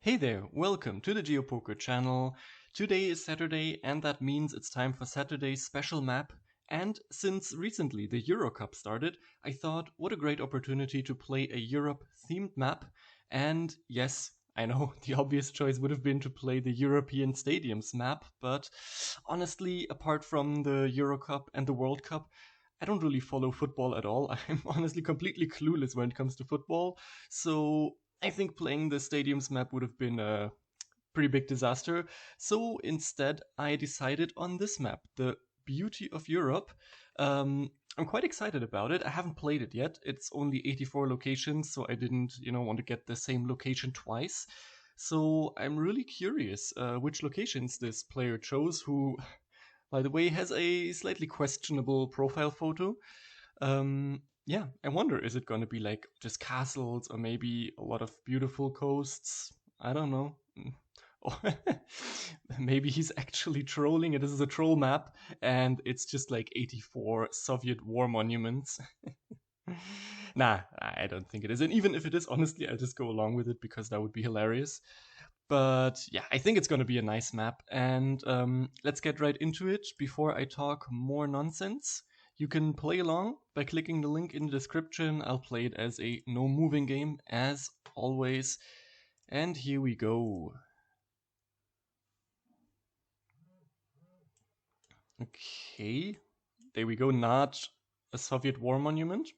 Hey there, welcome to the GeoPoker channel. Today is Saturday and that means it's time for Saturday's special map. And since recently the Euro Cup started, I thought what a great opportunity to play a Europe themed map. And yes, I know the obvious choice would have been to play the European Stadiums map, but honestly, apart from the Euro Cup and the World Cup, I don't really follow football at all. I'm honestly completely clueless when it comes to football. So I think playing the stadiums map would have been a pretty big disaster. So instead, I decided on this map, the Beauty of Europe. I'm quite excited about it. I haven't played it yet. It's only 84 locations, so I didn't, want to get the same location twice. So I'm really curious which locations this player chose, who, by the way, has a slightly questionable profile photo. Yeah, I wonder, is it going to be like just castles or maybe a lot of beautiful coasts? I don't know. Or maybe he's actually trolling it. This is a troll map and it's just like 84 Soviet war monuments. Nah, I don't think it is. And even if it is, honestly, I'll just go along with it because that would be hilarious. But yeah, I think it's going to be a nice map. And let's get right into it before I talk more nonsense. You can play along by clicking the link in the description. I'll play it as a no moving game as always. And here we go. Okay, there we go. Not a Soviet war monument.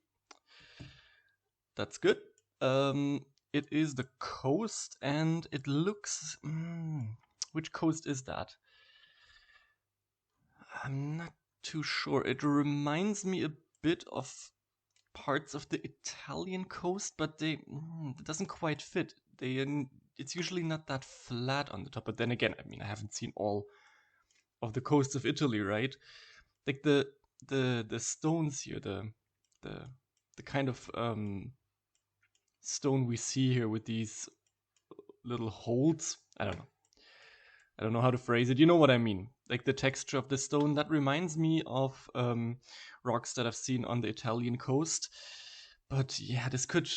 That's good. It is the coast, and it looks. Which coast is that? I'm not too sure. It reminds me a bit of parts of the Italian coast, but it doesn't quite fit. It's usually not that flat on the top. But then again, I mean, I haven't seen all of the coasts of Italy, right? Like the stones here, the the kind of stone we see here with these little holes. I don't know. I don't know how to phrase it. You know what I mean? Like the texture of the stone. That reminds me of rocks that I've seen on the Italian coast. But yeah, this could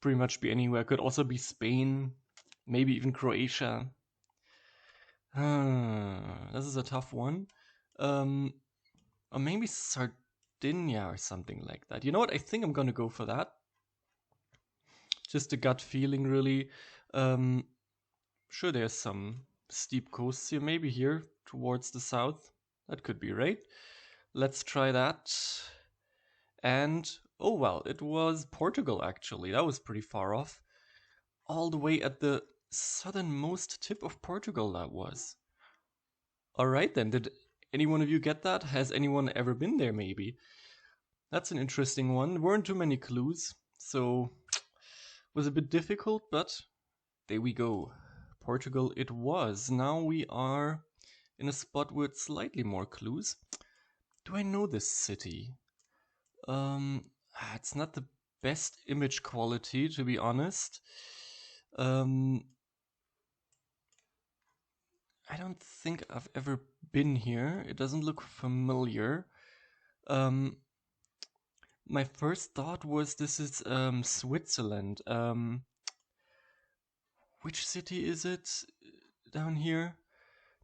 pretty much be anywhere. Could also be Spain, maybe even Croatia. This is a tough one. Um, or maybe Sardinia or something like that. You know what? I think I'm gonna go for that. Just a gut feeling, really. Um, sure, there's some steep coasts here, maybe here towards the south. That could be right. Let's try that. And oh well, it was Portugal actually. That was pretty far off. All the way at the southernmost tip of Portugal, that was. All right then. Did any one of you get that? Has anyone ever been there, maybe? That's an interesting one. There weren't too many clues, so was a bit difficult, but there we go. Portugal it was. Now we are in a spot with slightly more clues. Do I know this city? It's not the best image quality, to be honest. I don't think I've ever been here. It doesn't look familiar. My first thought was this is Switzerland. Which city is it down here?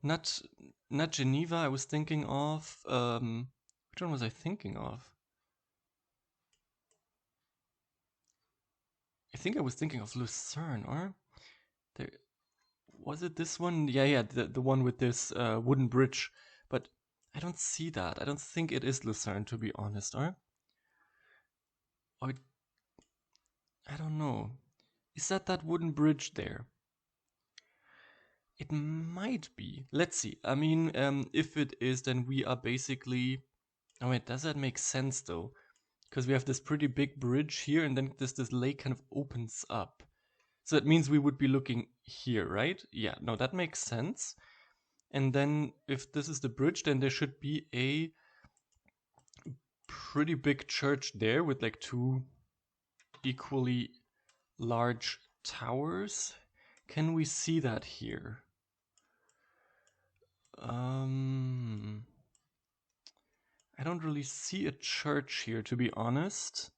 Not not Geneva. I was thinking of which one was I thinking of? I think I was thinking of Lucerne, or there was it this one? Yeah, the one with this wooden bridge. But I don't see that. I don't think it is Lucerne, to be honest, or I don't know. Is that wooden bridge there? It might be. Let's see. I mean, if it is, then we are basically. Oh wait, does that make sense though? Because we have this pretty big bridge here, and then this lake kind of opens up. So it means we would be looking here, right? Yeah, no, that makes sense. And then if this is the bridge, then there should be a pretty big church there with like two equally large towers. Can we see that here? I don't really see a church here, to be honest.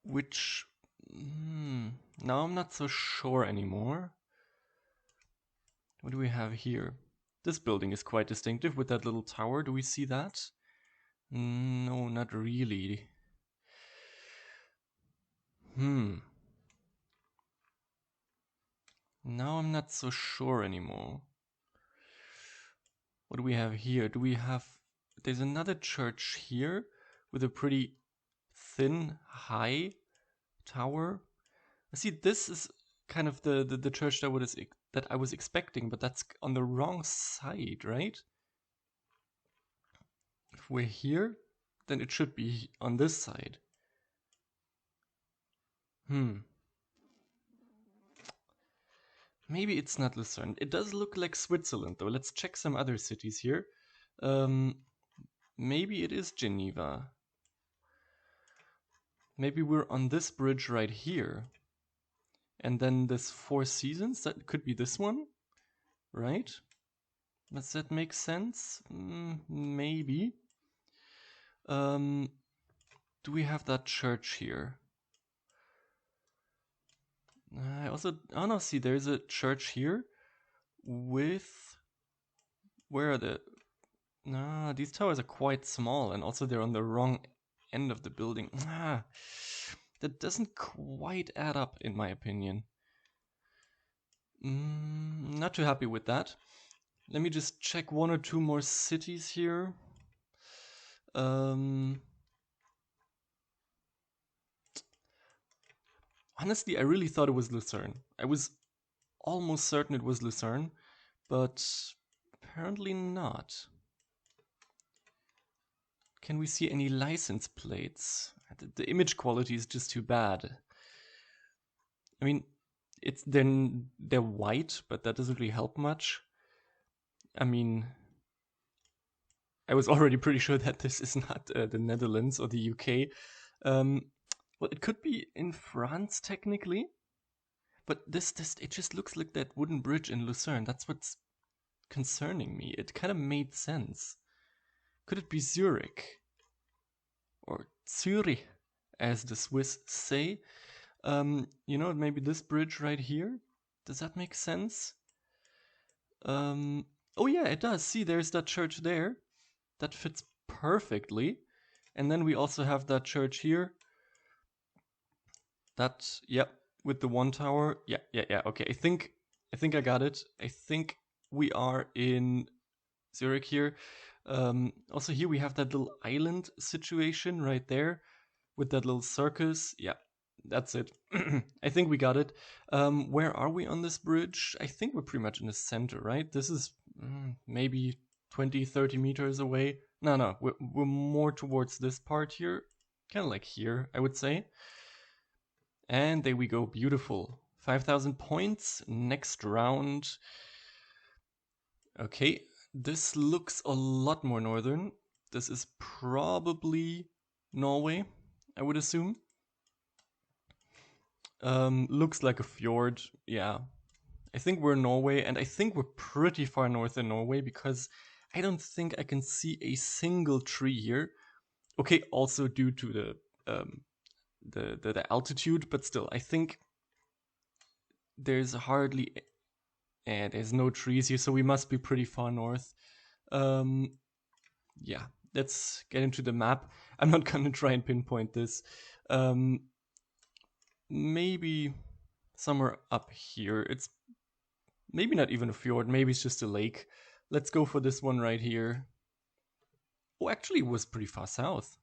Which Now I'm not so sure anymore. What do we have here? This building is quite distinctive with that little tower. Do we see that? No, not really. Now I'm not so sure anymore. What do we have here? Do we have... There's another church here with a pretty thin, high tower. See, this is kind of the church that I was expecting, but that's on the wrong side, right? If we're here, then it should be on this side. Maybe it's not Lucerne. It does look like Switzerland, though. Let's check some other cities here. Maybe it is Geneva. Maybe we're on this bridge right here. And then this Four Seasons, that could be this one, right? Does that make sense? Maybe. Do we have that church here? I also... Oh no, see, there's a church here with... Where are the... No, these towers are quite small, and also they're on the wrong end of the building. That doesn't quite add up, in my opinion. Not too happy with that. Let me just check one or two more cities here. Honestly, I really thought it was Lucerne. I was almost certain it was Lucerne, but apparently not. Can we see any license plates? The image quality is just too bad. I mean, they're white, but that doesn't really help much. I mean, I was already pretty sure that this is not the Netherlands or the UK. Well, it could be in France technically, but it just looks like that wooden bridge in Lucerne. That's what's concerning me. It kind of made sense. Could it be Zurich? Or Zürich, as the Swiss say? You know, maybe this bridge right here? Does that make sense? Oh yeah, it does. See, there's that church there. That fits perfectly. And then we also have that church here. That, yep, with the one tower. Yeah, okay. I think I got it. I think we are in Zurich here. Also here we have that little island situation right there with that little circus. Yeah, that's it. I think we got it. Where are we on this bridge? I think we're pretty much in the center, right? This is maybe 20-30 meters away. No, we're more towards this part here. Kind of like here, I would say. And there we go, beautiful. 5,000 points, next round. Okay, this looks a lot more northern. This is probably Norway, I would assume. Looks like a fjord, yeah. I think we're in Norway, and I think we're pretty far north in Norway because I don't think I can see a single tree here. Okay, also due to the altitude, but still, I think there's hardly... And there's no trees here, so we must be pretty far north. Yeah, let's get into the map. I'm not gonna try and pinpoint this. Maybe somewhere up here. It's maybe not even a fjord, maybe it's just a lake. Let's go for this one right here. Oh, actually it was pretty far south.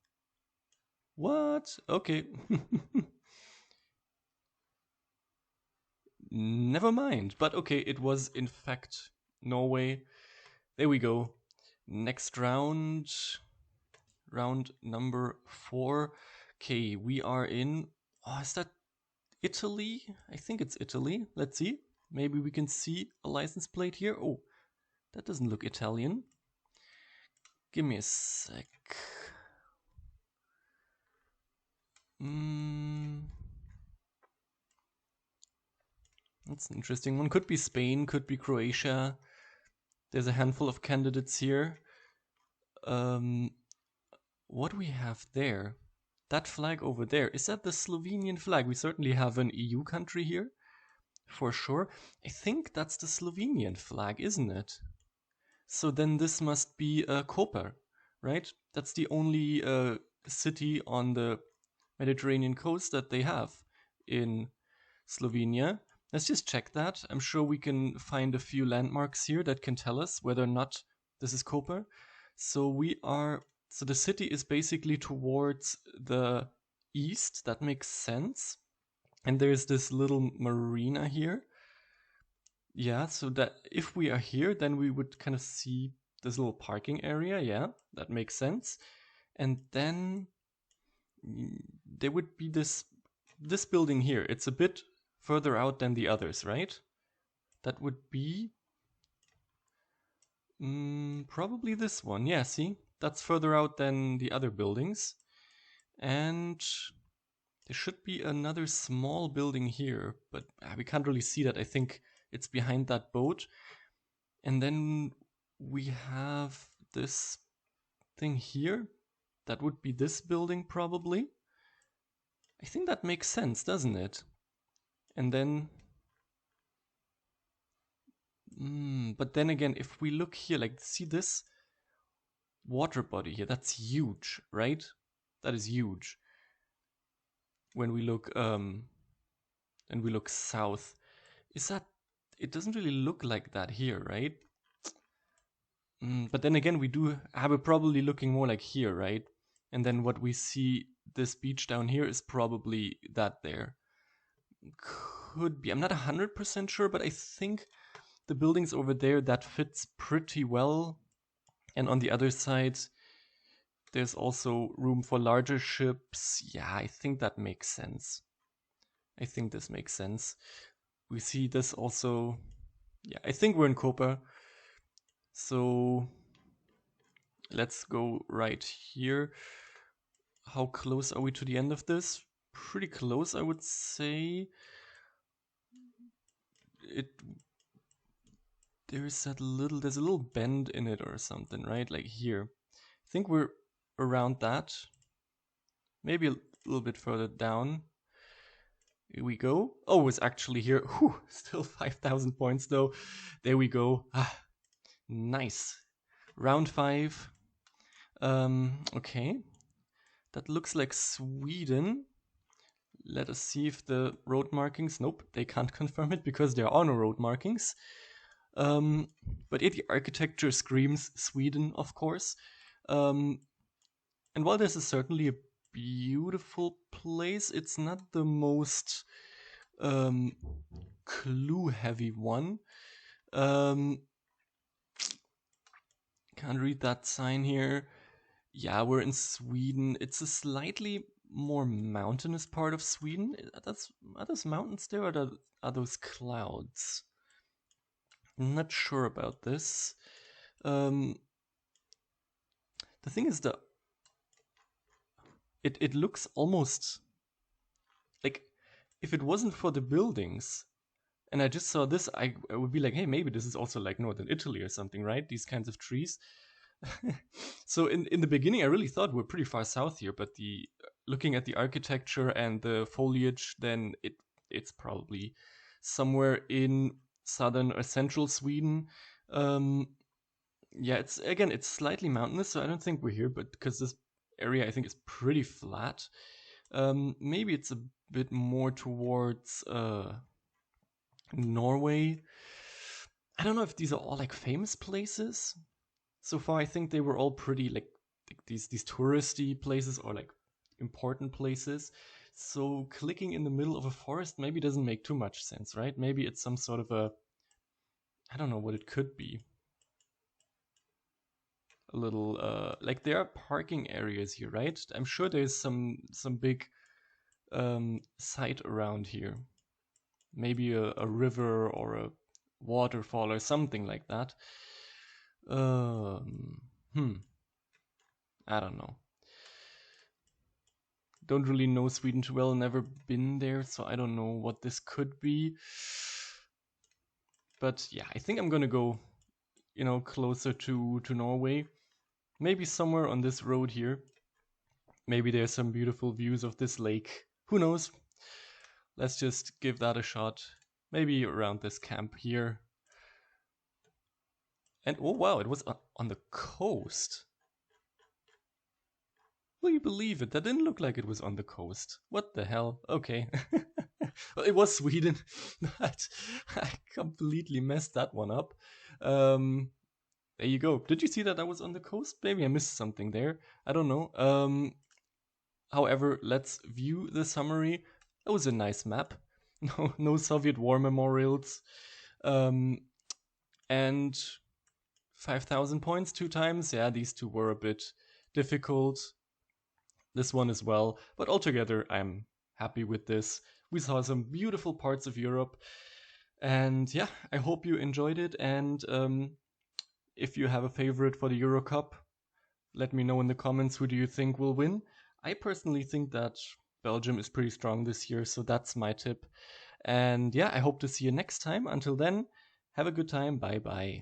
What? Okay. Never mind. But okay, it was in fact Norway. There we go. Next round. Round number 4. Okay, we are in... Oh, is that Italy? I think it's Italy. Let's see. Maybe we can see a license plate here. Oh, that doesn't look Italian. Give me a sec. That's an interesting one. Could be Spain, could be Croatia. There's a handful of candidates here. What do we have there? that flag over there, is that the Slovenian flag? We certainly have an EU country here, for sure. I think that's the Slovenian flag, isn't it? So then this must be Koper, right? That's the only city on the Mediterranean coast that they have in Slovenia. Let's just check that. I'm sure we can find a few landmarks here that can tell us whether or not this is Koper. So the city is basically towards the east. That makes sense. And there's this little marina here. Yeah, so that if we are here, then we would kind of see this little parking area. Yeah, that makes sense. And then there would be this building here. It's a bit further out than the others, right? That would be probably this one. Yeah, see? That's further out than the other buildings. And there should be another small building here, but we can't really see that. I think it's behind that boat. And then we have this thing here. That would be this building probably. I think that makes sense, doesn't it? And then but then again, if we look here, like, see this water body here, that's huge, right? That is huge. When we look south, is that, it doesn't really look like that here, right? But then again, we do have it probably looking more like here, right? And then what we see, this beach down here, is probably that there. Could be. I'm not 100% sure, but I think the buildings over there, that fits pretty well. And on the other side, there's also room for larger ships. Yeah, I think that makes sense. I think this makes sense. We see this also. Yeah, I think we're in Koper. So let's go right here. How close are we to the end of this? Pretty close, I would say. There's a little bend in it or something, right? Like here. I think we're around that. Maybe a little bit further down. Here we go. Oh, it's actually here. Whew, still 5,000 points though. There we go. Nice. Round 5. Okay. That looks like Sweden. Let us see if the road markings... Nope, they can't confirm it because there are no road markings. But the architecture screams Sweden, of course. And while this is certainly a beautiful place, it's not the most clue-heavy one. Can't read that sign here. Yeah, we're in Sweden. It's a slightly more mountainous part of Sweden. Are those mountains there, or are those clouds? I'm not sure about this. The thing is that it looks almost like, if it wasn't for the buildings and I just saw this, I would be like, hey, maybe this is also like northern Italy or something, right? These kinds of trees. So in the beginning, I really thought we're pretty far south here, but looking at the architecture and the foliage, then it's probably somewhere in southern or central Sweden. Yeah, it's slightly mountainous, so I don't think we're here, but because this area I think is pretty flat. Maybe it's a bit more towards Norway. I don't know if these are all like famous places. So far, I think they were all pretty like these touristy places or like important places. So clicking in the middle of a forest maybe doesn't make too much sense, right? Maybe it's some sort of I don't know what it could be. A little like there are parking areas here, right? I'm sure there's some big site around here. Maybe a river or a waterfall or something like that. I don't know. Don't really know Sweden too well, never been there, so I don't know what this could be. But yeah, I think I'm gonna go, closer to Norway. Maybe somewhere on this road here. Maybe there's some beautiful views of this lake. Who knows? Let's just give that a shot. Maybe around this camp here. And oh wow, it was on the coast. Will you believe it? That didn't look like it was on the coast. What the hell? Okay. Well, it was Sweden, but I completely messed that one up. There you go. Did you see that I was on the coast? Maybe I missed something there. I don't know. However, let's view the summary. It was a nice map. No Soviet war memorials. And 5,000 points 2 times. Yeah, these two were a bit difficult. This one as well. But altogether, I'm happy with this. We saw some beautiful parts of Europe. And yeah, I hope you enjoyed it. And if you have a favorite for the Euro Cup, let me know in the comments who do you think will win. I personally think that Belgium is pretty strong this year, so that's my tip. And yeah, I hope to see you next time. Until then, have a good time. Bye bye.